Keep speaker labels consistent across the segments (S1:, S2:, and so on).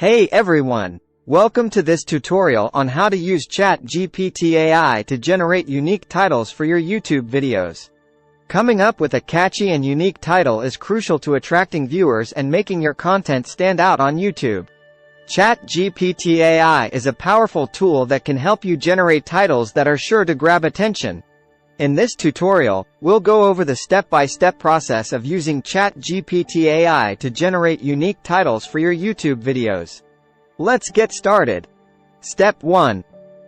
S1: Hey everyone! Welcome to this tutorial on how to use ChatGPT AI to generate unique titles for your YouTube videos. Coming up with a catchy and unique title is crucial to attracting viewers and making your content stand out on YouTube. ChatGPT AI is a powerful tool that can help you generate titles that are sure to grab attention. In this tutorial, we'll go over the step-by-step process of using ChatGPT AI to generate unique titles for your YouTube videos. Let's get started. Step 1.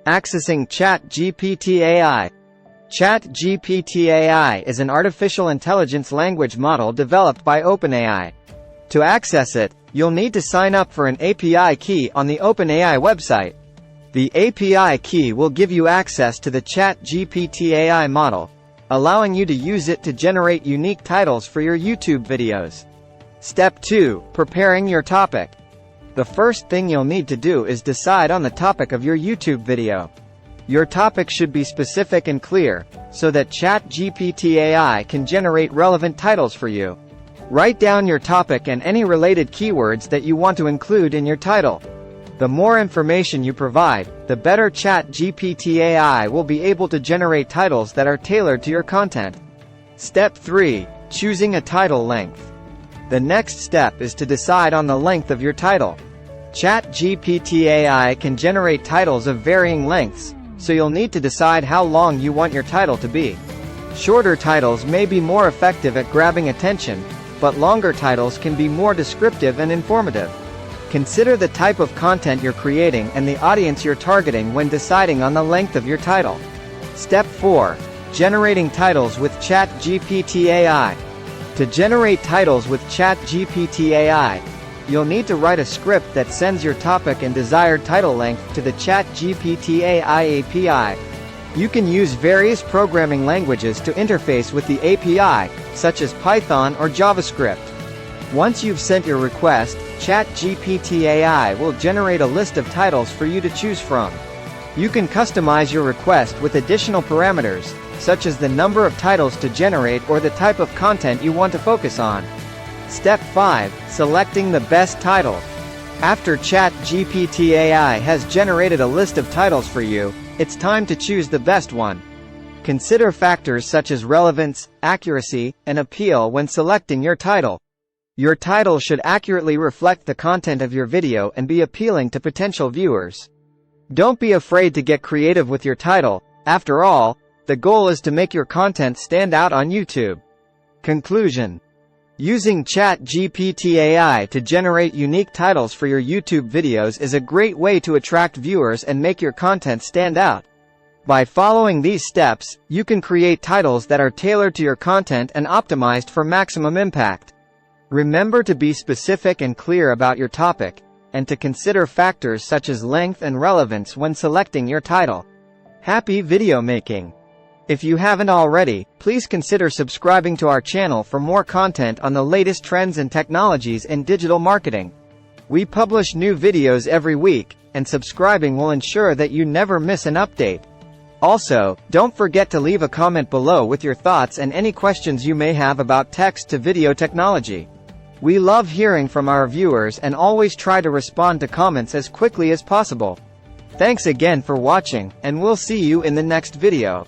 S1: Accessing ChatGPT AI. ChatGPT AI is an artificial intelligence language model developed by OpenAI. To access it, you'll need to sign up for an API key on the OpenAI website. The API key will give you access to the ChatGPT AI model, allowing you to use it to generate unique titles for your YouTube videos. Step 2. Preparing your topic. The first thing you'll need to do is decide on the topic of your YouTube video. Your topic should be specific and clear, so that ChatGPT AI can generate relevant titles for you. Write down your topic and any related keywords that you want to include in your title. The more information you provide, the better ChatGPT AI will be able to generate titles that are tailored to your content. Step 3. Choosing a title length. The next step is to decide on the length of your title. ChatGPT AI can generate titles of varying lengths, so you'll need to decide how long you want your title to be. Shorter titles may be more effective at grabbing attention, but longer titles can be more descriptive and informative. Consider the type of content you're creating and the audience you're targeting when deciding on the length of your title. Step 4. Generating titles with ChatGPT AI. To generate titles with ChatGPT AI, you'll need to write a script that sends your topic and desired title length to the ChatGPT AI API. You can use various programming languages to interface with the API, such as Python or JavaScript. Once you've sent your request, ChatGPT AI will generate a list of titles for you to choose from. You can customize your request with additional parameters, such as the number of titles to generate or the type of content you want to focus on. Step 5. Selecting the best title. After ChatGPT AI has generated a list of titles for you, it's time to choose the best one. Consider factors such as relevance, accuracy, and appeal when selecting your title. Your title should accurately reflect the content of your video and be appealing to potential viewers. Don't be afraid to get creative with your title. After all, the goal is to make your content stand out on YouTube. Conclusion. Using ChatGPT AI to generate unique titles for your YouTube videos is a great way to attract viewers and make your content stand out. By following these steps, you can create titles that are tailored to your content and optimized for maximum impact. Remember to be specific and clear about your topic, and to consider factors such as length and relevance when selecting your title. Happy video making! If you haven't already, please consider subscribing to our channel for more content on the latest trends and technologies in digital marketing. We publish new videos every week, and subscribing will ensure that you never miss an update. Also, don't forget to leave a comment below with your thoughts and any questions you may have about text-to-video technology. We love hearing from our viewers and always try to respond to comments as quickly as possible. Thanks again for watching, and we'll see you in the next video.